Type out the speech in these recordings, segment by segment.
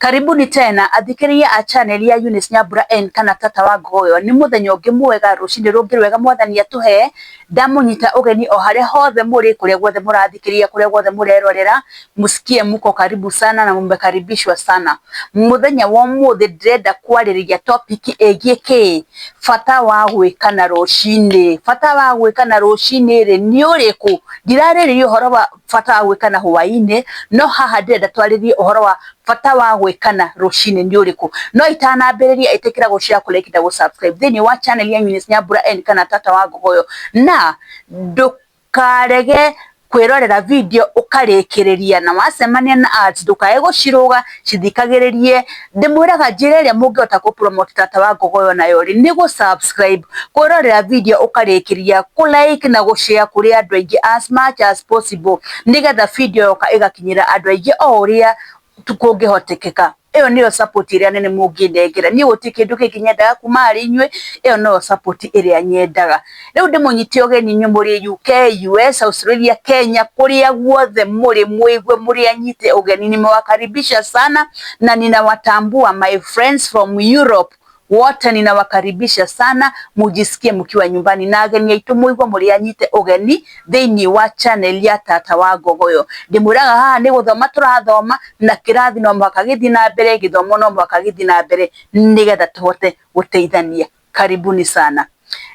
Karibuni tena athikiria a channel ya Eunice Nyambura N kana tata wa Ngoyo. Ni muthenya ungi mwega rucini rungi rwega mwathani atuhe ndamunyita ugeni o haria hothe muri kuria guothe murathikiria kuria guothe murerorera musikie muko karibu sana na mmekaribishwa sana. Muthenya wa muthi ndirenda kwaririria topic egie fata wa gwikana rucini. Fata wa gwikana rucini ri ni uriku ndiraririria uhoro wa fata wa gwikana hwaini no haha ndirenda twaririe uhoro wa fata wa gwikana rucini ni uriku. No itanambiriria itikira gushare kulekida go subscribe thini wa channel ya Eunice Nyambura N kana tata wa Ngoyo na ndukarege kwirorera video ukarikiriria na wacemania na ads ndukae guciruga cithikagiririe ndimwiraga njira iria mungihota ku promote tata wa Ngoyo nayo ri ni go subscribe kwirorera video ukarikiria ku like na gushare kuri andu aingi as much as possible nigetha video yoka igakinyira andu aingi o uria tukungihotekeka. Iyo niyo support iria nene mungindengera ni guti kindu kikinyendaga kuma ari inywe iyo no support iria nyendaga. Riu ndimunyiti ogeni inywe muri UK, US, Australia, Kenya kuria guothe muri muigwe muri anyite ogeni nimewakaribisha sana na ninawatambua my friends from Europe wote ninawakaribisha sana mujisikie mkiwa nyumbani na ageni aitu muigwe muri anyite ogeni thini wa channel ya tata wa Ngoyo. Ndimuraga haha ni guthoma turathoma na kirathi no mwaka githi na mbere githomo no mwaka githi na mbere nigetha tuhote guteithania. Karibuni sana.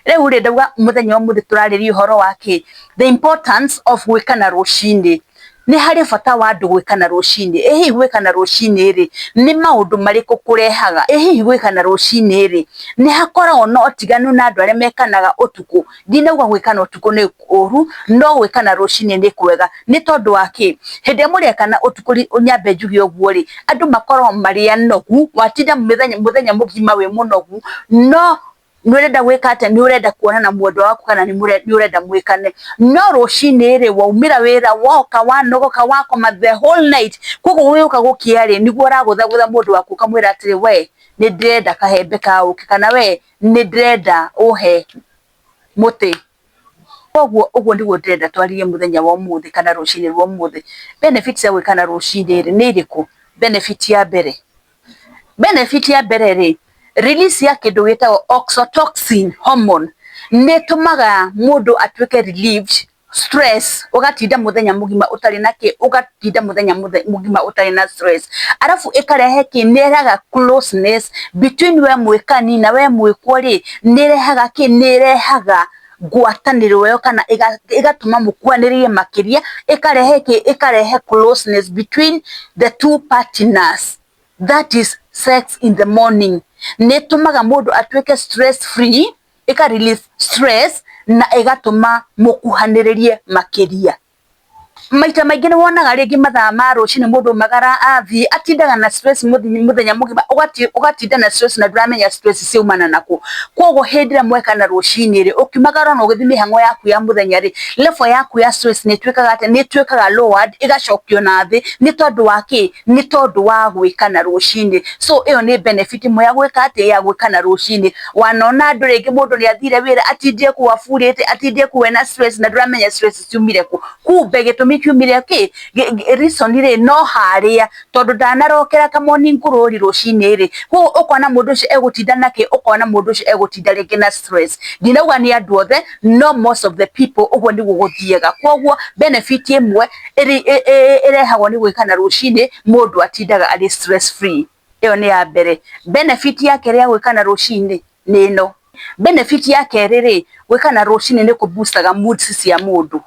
Riu ri ndauga muthenya wa muthi turariria uhoro wake the importance of gwikana rucini. Ni hari fata wa andu gwikana rucini. Hihi gwikana rucini ri ni maundu mariku kurehaga? Hihi gwikana rucini ri ni hakoragwo no otiganu na andu aria mekanaga utuku? Ndinauga gwikana utuku ni uru no gwikana rucini ni kwega ni tondu waki hindi murekana utuku unyambe njugi oguo ri andu makoragwo mari anogu watinda muthenya mugima wi munogu no nurenda gwikate ni urenda kuona na mwondo waku kana ni urenda mwikane no rucini ri waumira wira woka wanogoka wakoma the whole night koguo wiuka gukiari niguo uragutha mundu waku kamwira atiri we ni ndirenda kahembe ka uki kana we ni ndirenda uhe muti uguo niguo ndirenda twaririe muthenya wa umuthi kana rucini rwa umuthi. Benefits ya gwikana rucini ri ni iriku? Benefit ya mbere ri release ya kindu gitagwo oxytocin hormone ne tumaga mundu atuike relieved stress ugatinda muthenya mugima utari nake ugatinda muthenya mugima utari na stress arafu ikarehe kineraga closeness between we mwikani na we mwikwo ri nirehaga nirehaga gwataniro yo kana igatuma mukwanirie makiria ikarehe closeness between the two partners, that is sex in the morning. Netumaga mundu atuike stress free ika release stress na igatuma mukuhaniririe makiria. Maita maingi ni wonaga ringi mathaa ma rucini mundu magara athi atindaga na stress muthenya mugima ugatinda na stress na ndramenya stress ciumana naku. Koguo hindira mwekana rucini ri ukimagara no githimi hango yaku ya muthenya ri level yaku ya stress ni twikaga ate ni twikaga lowered igacokio na thi ni tondu waki ni tondu wa gwikana rucini. So iyo ni benefit mwe ya gwika ate ya gwikana rucini. Wanona andu ringi mundu ni athire wira atindie ku afurite atindie ku wena stress na ndramenya stress ciumire ku kumbe gitumi kiumire ki reason ri no haria tondu ndanarokera kamoni nkururi rucini ri hu ukona mundu ucio egutinda nake ukona mundu ucio egutinda ringi na stress. Ndinauga ni andu othe no most of the people uguo niguo guthiega. Koguo benefit imwe irehagwo ni gwikana rucini mundu atindaga ari stress free. Iyo ni ya mbere. Benefit ya keri ya gwikana rucini ni ino. Benefit ya keri ri gwikana rucini ni kuboostaga moods cia mundu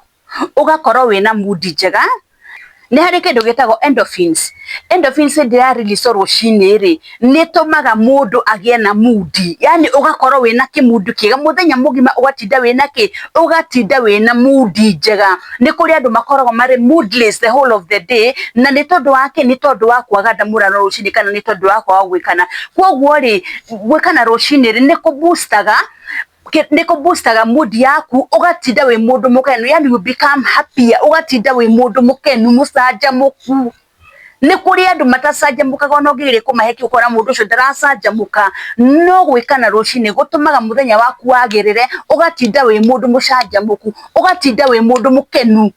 ugakorwo wina mood njega. Ni hari kindu gitagwo endorphins. Endorphins ndira release rucini ri ni tumaga mundu agie na mood, yani ugakorwo wina kimundu kiega muthenya mugima ugatinda wina ugatinda wina mood njega. Ni kuri andu makoragwo mari moodless the whole of the day na ni tondu wake ni tondu wa kwaga ndamurano rucini kana ni tondu wa kwaga gwikana. Koguo ri gwikana rucini ri ni kuboostaga mood yaku ugatinda wi mundu mukenu, yani you become happier ugatinda wi mundu mukenu mucanjamuku. Ni kuri andu matacanjamukaga no ngire kumaheki ukora mundu ucio ndaracanjamuka no gwikana rucini gutumaga muthenya waku wagirire ugatinda wi mundu mucanjamuku ugatinda wi mundu mukenu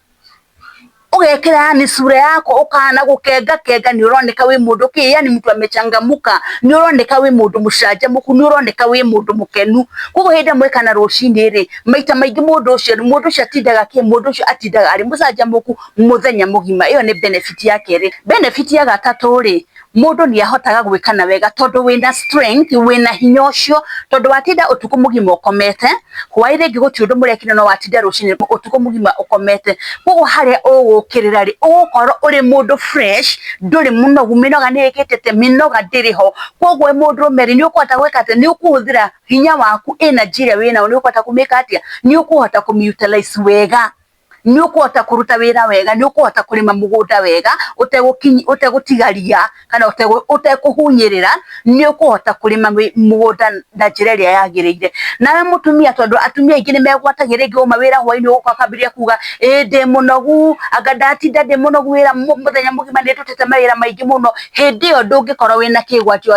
ugekira ni sura yako ukana gukenga kenga ni uroneka wi mundu ki yani mtu amechangamuka ni uroneka wi mundu mushajamuku ni uroneka wi mundu mukenu kugo henda mwekana rucini ri maita maingi mundu ucio atindaga ki mundu ucio atindaga ari mushajamuku muthenya mugima iyo ni benefit yake ri benefit ya gatatu ri mundu ni ahotaga gwikana wega tondu wina strength wina hinya ucio tondu watinda utuku mugima ukomete hwaire ngiguti undu murekire no watinda rucini utuku mugima ukomete kugo haria ugukirira ri ugukorwo uri mundu fresh nduri munogu minoga ni ikitete minoga ndiriho kugo mundu meri ni ukwata gwekate ni ukuhuthira hinya waku energy ria wina ni ukwata kumeka atia ni ukuhota kumutilize wega ni ukuhota kuruta wira wega ni ukuhota kurima mugunda wega utegutigaria kana utekuhunyirira ni ukuhota kurima mugunda na njira iria yagiriire nawe mutumia tondu atumia ingi ni megwatagira ingi uma wira hwaini uko akabiria kuga ndi munogu agatinda ndi munogu wira muthenya mugima ni tutete mawira maingi muno hindi yo ndungikorwo wina kigwatio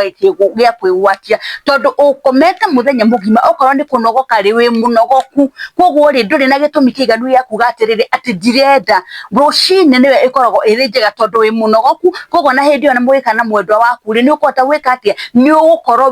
gia kwigwatia tondu ukomete muthenya mugima okorwo ni kunogoka ri wi munogoku koguo ri nduri na gitumi kiganu ya kuga atiri ati ndirenda rucini niwe ikoragwo iri njega tondu wi munogoku koguo na hindi ona mwikana mwendwa waku ri ni ukota gwika atia ni ugukorwo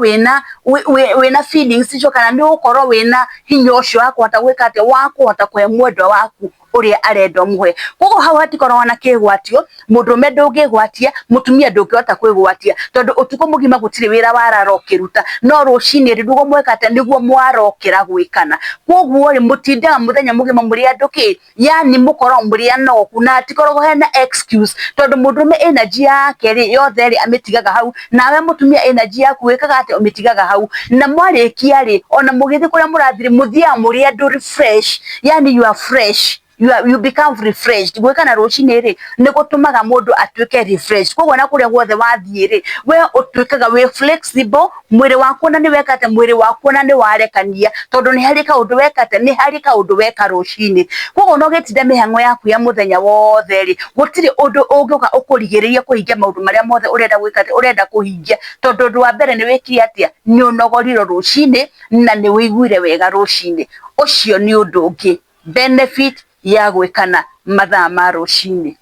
wina feelings icio kana ni ugukorwo wina hinya ucio wa kuhota gwika atia wa kuhota kwe mwendwa waku uria arenda muhe koguo hau hatikorwo na kigwatio mundume ndungigwatia mutumia ndungihota kwigwatia tondu utuko mugima gutire wira wararokiruta no rucini ri ndugo mwekate niguo mwarokira gwikana koguo ri mutindaga muthenya mugima muri anduki yani mukorwo muri anoku na atikorwo hena excuse tondu mundume energy yake ri yothe ri amitigaga hau nawe mutumia energy yaku wikaga ati umitigaga hau na mwarikia ri ona mugithi kuria murathire muthia muri andu refresh yani you are fresh you become refreshed gwikana rucini ri ni gutumaga mundu atuike refreshed koguo na kuria guothe wathie ri we utuikaga we flexible mwiri waku na ni wekate mwiri waku na ni warekania tondu ni harika undu wekate ni harika undu weka rucini koguo no gitinda mihango yaku ya muthenya wothe ri gutire undu ungiuka ukurigiriria kuhingia maundu maria mothe urenda gwikate urenda kuhingia tondu undu wa mbere ni wikire atia ni unogoriro rucini na ni wiguire wega rucini ucio ni undu ungi benefit ya gwikana mathaa ma rucini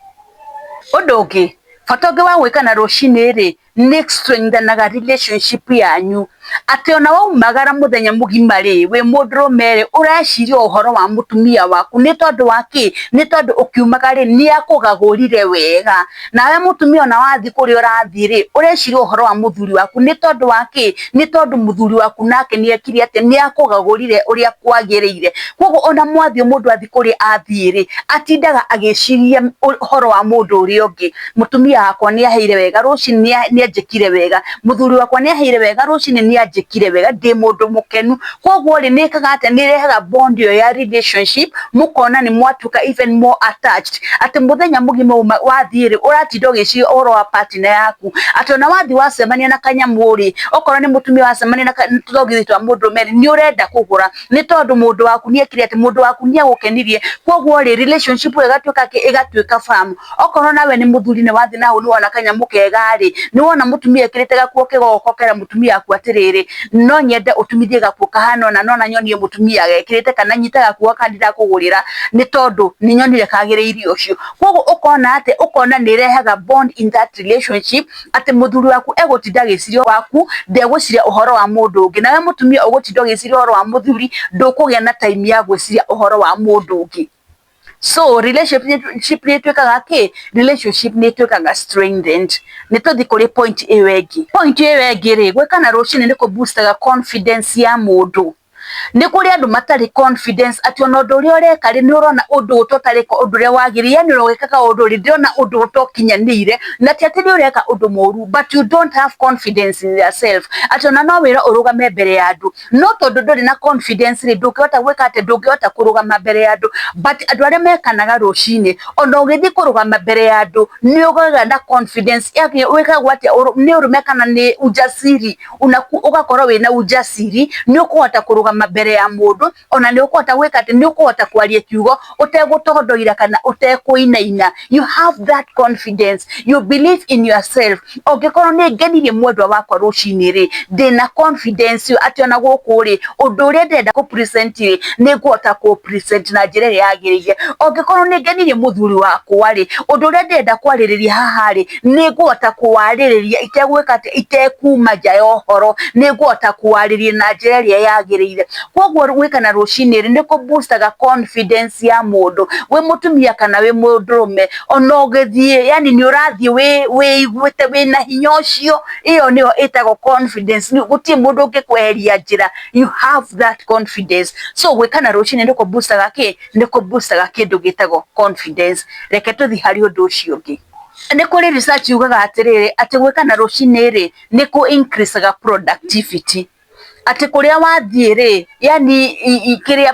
undu ungi bata ungi wa gwikana rucini ri ni strengthenaga relationship yanyu ati ona waumagara muthenya mugima ri wi mundurume ri ureciria uhoro wa mutumia waku ni tondu waki ni tondu ukiumaga ri ni akugagurire wega nawe mutumia ona wathi kuri urathi ri ureciria uhoro wa muthuri waku ni tondu waki ni tondu muthuri waku nake ni ekiri ati ni akugagurire uria kwagiriire koguo ona mwathi mundu athi kuri athi ri atindaga agiciria uhoro wa mundu uria ungi mutumia wakwa ni aheire wega rucini ni ajekire wega muthuri wakwa ni aheire wega rucini ni ajekire wega ndi mundu mukenu koguo ri nikaga ati ni rehaga bond yo ya relationship mukona ni mwatuka even more attached ati muthenya mugima wathi ri uratinda ugiciria uhoro wa partner yaku ati ona wathi wacemania na kanyamuri okorwo ni mutumia wacemania na tugithi twa mundu meri ni urenda kugura ni tondu mundu waku ni ekire ati mundu waku ni agukenirie koguo ri relationship igatuika firm okorwo nawe ni muthuri ni wathi naho ni wona kanyamu kega ri ni wona mutumia ekirite gakuo kigokokera mutumia aku atiriri no nyende utumithie gakuo kahana na nona nyonie mutumia gekirite kana nyita gakuo kandida kugurira ni tondu ni nyonire kagiriirio ucio koguo ukona ate ukona ni rehaga bond in that relationship ate muthuri waku egutinda gicirio waku ndeguciria uhoro wa mundu ungi nawe mutumia ugutinda gicirio uhoro wa muthuri ndukugia na time ya gwiciria uhoro wa mundu ungi so relationship ni twekaga ki relationship ni twekaga strengthened ni tuthi kuri point ewengi ri gwikana rucini ni ku boostaga confidence ya mundu ni kuri andu matari confidence ati ona undu uria ureka ri ni urona undu utotariko undu uria wagiri yani urogekaga undu ri ndiona undu utokinyanire na ti ati ni ureka undu moru but you don't have confidence in yourself ati ona no wira urugame mbere ya andu no tondu nduri na confidence ri ndungihota gwika ati ndungihota kurugama mbere ya andu but andu aria mekanaga rucini ona ugithi kurugama mbere ya andu ni ugaga na confidence yake wikagwa ati ni urumekana ni ujasiri ugakorwo wina ujasiri ni ukuhota kurugama gũthama mbere ya mũndũ, ona nĩ ũkũhota gwĩka atĩ nĩ ũkũhota kwaria kiugo ũtegũtondoira kana ũtekũinaina. You have that confidence, you believe in yourself. Ũngĩkorwo nĩ ngenirie mwendwa wakwa rũcinĩ rĩ, ndĩna confidence atĩ ona gũkũ rĩ, ũndũ ũrĩa ndĩrenda kũ present rĩ, nĩ ngũhota kũ present na njĩra ĩrĩa yagĩrĩire. Ũngĩkorwo nĩ ngenirie mũthuri wakwa rĩ, ũndũ ũrĩa ndĩrenda kwarĩrĩria haha rĩ, nĩ ngũhota kũwarĩrĩria itegwĩka atĩ itekuma nja ya ũhoro, nĩ ngũhota kũwarĩrĩria na njĩra ĩrĩa yagĩrĩire. Koguo gwĩkana rũcinĩ rĩ nĩ kũ-boostaga confidence ya mũndũ, wĩ mũtumia kana wĩ mũndũrũme, ona ũgĩthiĩ yani nĩ ũrathiĩ wĩiguĩte wĩna hinya ũcio, ĩyo nĩyo ĩtagwo confidence. Gũtirĩ mũndũ ũngĩkweheria njĩra, you have that confidence. So gwĩkana rũcinĩ nĩ kũ-boostaga kĩ? Nĩ kũ-boostaga kĩndũ gĩtagwo confidence. Reke tũthiĩ harĩ ũndũ ũcio ũngĩ. Nĩ kũrĩ research yugaga atĩrĩrĩ, atĩ gwĩkana rũcinĩ rĩ nĩ kũ-increasaga productivity. Atĩ kũrĩa wathiĩ rĩ, yani kĩrĩa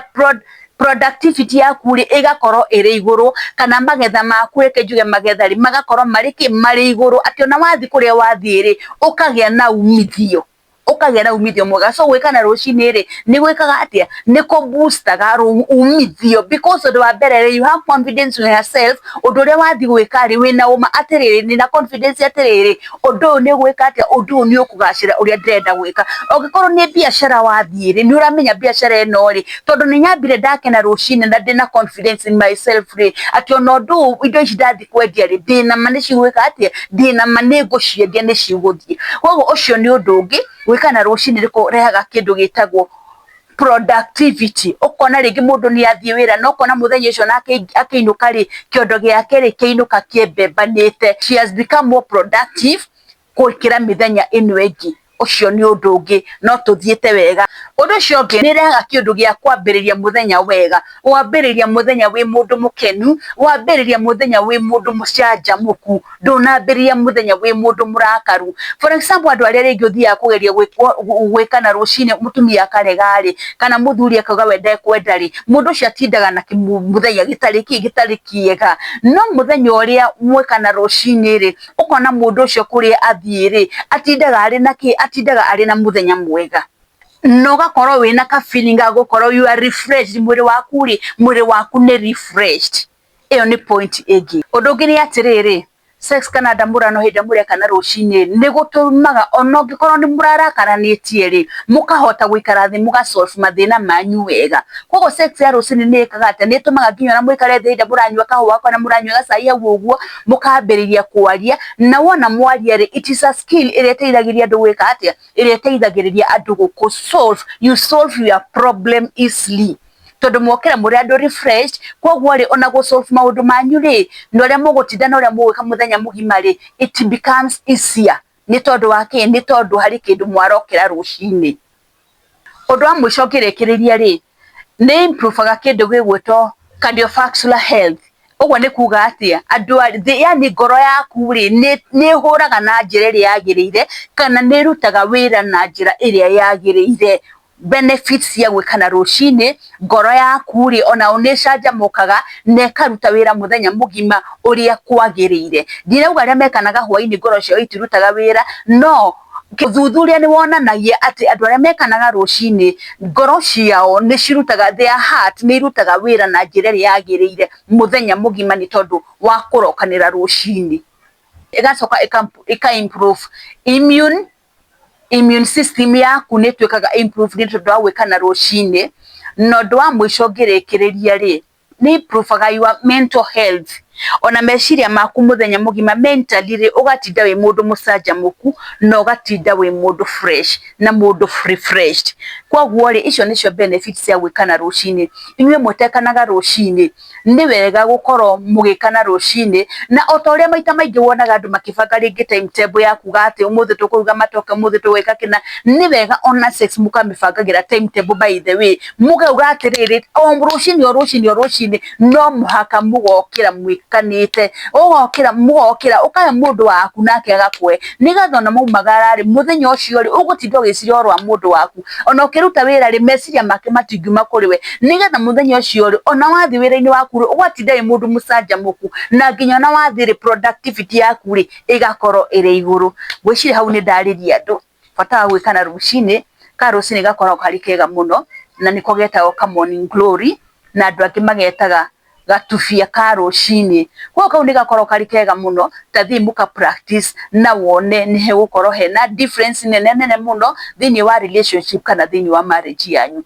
productivity yaku rĩ ĩgakorwo ĩrĩ igũrũ, kana magetha maku reke njuge magetha rĩ magakorwo marĩ igũrũ, atĩ ona wathiĩ kũrĩa wathiĩ rĩ ũkagĩa na umithio, mwega. So gwĩkana rũcinĩ rĩ nĩ gwĩkaga atĩa? Nĩ kũ-boostaga umithio, because ũndũ wa mbere rĩ, you have confidence in yourself. Ũndũ ũrĩa wathiĩ gwĩka rĩ wĩna ũma atĩrĩrĩ, nĩna confidence atĩrĩrĩ, ũndũ ũyũ nĩ gwĩka atĩa, ũndũ ũyũ nĩ ũkũgacĩra ũrĩa ndĩrenda gwĩka. Ũngĩkorwo nĩ biacara wathiĩ rĩ, nĩ ũramenya biacara ĩno rĩ, tondũ nĩ nyambire ndakena rũcinĩ na ndĩna confidence in myself rĩ, atĩ ona ũndũ indo ici ndathiĩ kwendia rĩ, ndĩna ma nĩ cigwĩka atĩa, ndĩna ma nĩ ngũciendia nĩ cigũthiĩ. Koguo ũcio nĩ ũndũ ũngĩ. Gwĩkana rũcinĩ nĩ kũrehaga kĩndũ gĩtagwo productivity. Ũkona rĩngĩ mũndũ nĩ athiĩ wĩra na ũkona mũthenya ũcio na akĩinũka rĩ, kĩondo gĩake rĩ kĩinũka kĩembembanĩte. She has become more productive gũkĩra mĩthenya ĩno ĩngĩ. Ũcio nĩ ũndũ ũngĩ, no tũthiĩte wega. Ũndũ ũcio ũngĩ nĩ rehaga kĩndũ gĩa kwambĩrĩria mũthenya wega, wambĩrĩria mũthenya wĩ mũndũ mũkenu, wambĩrĩria mũthenya wĩ mũndũ mũcanjamũku, ndũnambĩrĩria mũthenya wĩ mũndũ mũrakaru. For example, andũ arĩa rĩngĩ ũthiaga kũgeria gwĩkana rũcinĩ mũtumia akarega rĩ, kana mũthuri akauga we ndekwenda rĩ, mũndũ ũcio atindaga na mũthenya gĩtarĩ kĩega. No mũthenya ũrĩa mwĩkana rũcinĩ rĩ, ũkona mũndũ ũcio kũrĩa athiĩ rĩ, atindaga arĩ na mũthenya mwega, no gakorwo wĩna ka feeling ga gũkorwo you are refreshed, mwĩrĩ waku nĩ refreshed. Ĩyo nĩ point ĩngĩ. Ũndũ ũngĩ nĩ atĩrĩrĩ, sex kana ndamũrano hĩndĩ ĩrĩa mũrekana rũcinĩ nĩ gũtũmaga ona ũngĩkorwo nĩ mũrarakaranĩtie rĩ, mũkahota gũikara thĩ mũga-solve mathĩna manyu wega. Koguo sex ya rũcinĩ nĩ ĩkaga atĩa, nĩ ĩtũmaga nginya ona mũikare thĩ hĩndĩ mũranyua kahũa kana mũranyua gacai hau ũguo, mũkambĩrĩria kwaria, na wona mwaria rĩ, it is a skill ĩrĩa ĩteithagĩrĩria andũ gwĩka atĩa, ĩrĩa ĩteithagĩrĩria andũ you solve your problem easily. Tondũ mwokĩra mũrĩ andũ refreshed, koguo rĩ ona gũ-solve maũndũ manyu rĩ, na ũrĩa mũgũtinda na ũrĩa mũgwĩka mũthenya mũgima rĩ, it becomes easier. Nĩ tondũ wa kĩ? Nĩ tondũ harĩ kĩndũ mwarokĩra rũcinĩ. Ũndũ wa mũico ngĩrĩkĩrĩria rĩ, nĩ improvaga kĩndũ gĩgwĩtwo cardiovascular health. Ũguo nĩ kuga atĩa, yani ngoro yaku rĩ nĩ hũraga na njĩra ĩrĩa yagĩrĩire, kana nĩ ĩrutaga wĩra na njĩra ĩrĩa yagĩrĩire. Benefits cia gwĩkana rũcinĩ, ngoro yaku rĩ ona nĩ ĩcanjamũkaga na ĩkaruta wĩra mũthenya mũgima ũrĩa kwagĩrĩire. Ndirauga arĩa mekanaga hwainĩ ngoro ciao itirutaga wĩra, no ũthuthuria nĩ wonanagia atĩ andũ arĩa mekanaga rũcinĩ ngoro ciao nĩ cirutaga, their heart nĩ irutaga wĩra na njĩra ĩrĩa yagĩrĩire mũthenya mũgima, nĩ tondũ wa kũrokanĩra rũcinĩ. Ĩgacoka ĩka-improve immune system yaku nĩ ĩtuĩkaga improve nĩ tondũ wa gwĩkana rũcinĩ. Na ũndũ wa mũico ngĩrĩkĩrĩria rĩ, nĩ improvaga your mental health, ona meciria maku mũthenya mũgima mentally rĩ, ũgatinda wĩ mũndũ mũcanjamũku na ũgatinda wĩ mũndũ fresh na mũndũ refreshed. Koguo rĩ, icio nĩcio benefits cia gwĩkana rũcinĩ. Inyuĩ mũtekanaga rũcinĩ nĩ wega gũkorwo mũgĩkana rũcinĩ, na o ta ũrĩa maita maingĩ wonaga andũ makĩbanga rĩngĩ timetable ya kuga atĩ ũmũthĩ tũkũruga matoke, ũmũthĩ tũgwĩka kĩna, nĩ wega ona sex mũkamĩbangagĩra timetable. By the way, mũgauga atĩrĩrĩ, o rũcinĩ no mũhaka mũgokĩra mwĩkanĩte, mũgokĩra ũkahe mũndũ waku nake agakwe, nĩgetha ona maumagara rĩ, mũthenya ũcio rĩ ũgũtinda ũgĩciria ũhoro wa mũndũ waku, ona ũkĩruta wĩra rĩ meciria make matingiuma kũrĩ we, nĩgetha mũthenya ũcio rĩ ona wathiĩ wĩra-inĩ waku rĩ ũgatinda wĩ mũndũ mũcanjamũku, na nginya ona wathiĩ rĩ productivity yaku rĩ ĩgakorwo ĩrĩ igũrũ. Ngwĩciria hau nĩ ndarĩria andũ bata wa gwĩkana rũcinĩ, ka rũcinĩ gakoragwo karĩ kega mũno, na niko getagwo ka morning glory na andu angi magetaga gatubia ka rucini. Kwa kau ni gakorwo kari kega muno, ta thi muka practice na wone ni he gukorwo hena difference nene muno thini wa relationship kana thini wa marriage yanyu.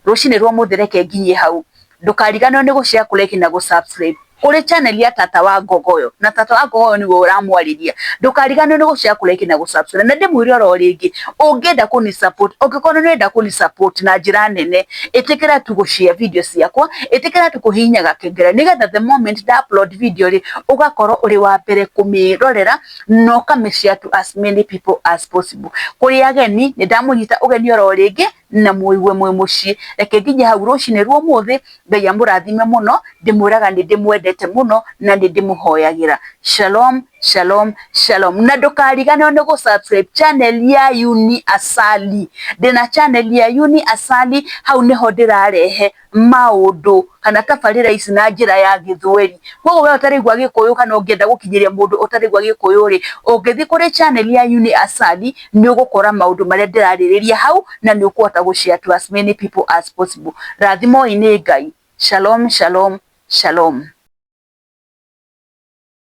Rucini rwa muthereke nginye hau, ndukariganwo ni gushare, kulike na gusubscribe kuri channel ya Tata wa Ngogoyo, na Tata wa Ngogoyo niwe uramwariria. Ndukariganwo ni gushare, kulike na gusubscribe. Na ndimwire oro ringi, ungenda kuni support, ungikorwo nenda kuni support na njira nene, itikira tu gushare video ciakwa, itikira tu kuhinya gakengere, nigetha the moment da upload video ri ugakorwo uri wa mbere kumirorera no ukamishare to as many people as possible. Kuri ageni ni ndamunyita ugeni oro ringi na muiwe mwe mucii. Reke nginye hau rucini rwa umuthi, Ngai amurathime muno, ndimwiraga ni ndimwendete muno na ndi ndimuhoyagira. Shalom, shalom, shalom. Na ndukariganwo ni gusubscribe channel ya Uni Asali. Ndina channel ya Uni Asali, hau niho ndirarehe maundu kana tabarira ici na njira ya Githweri. Koguo we utarigwa Gikuyu kana ungienda gukinyiria mundu utarigwa Gikuyu ri, ungithi kuri channel ya Uni Asali ni ugukora maundu maria ndiraririria hau na ni ukuhota gushare to as many people as possible. Rathimo ini Ngai. Shalom, shalom, shalom.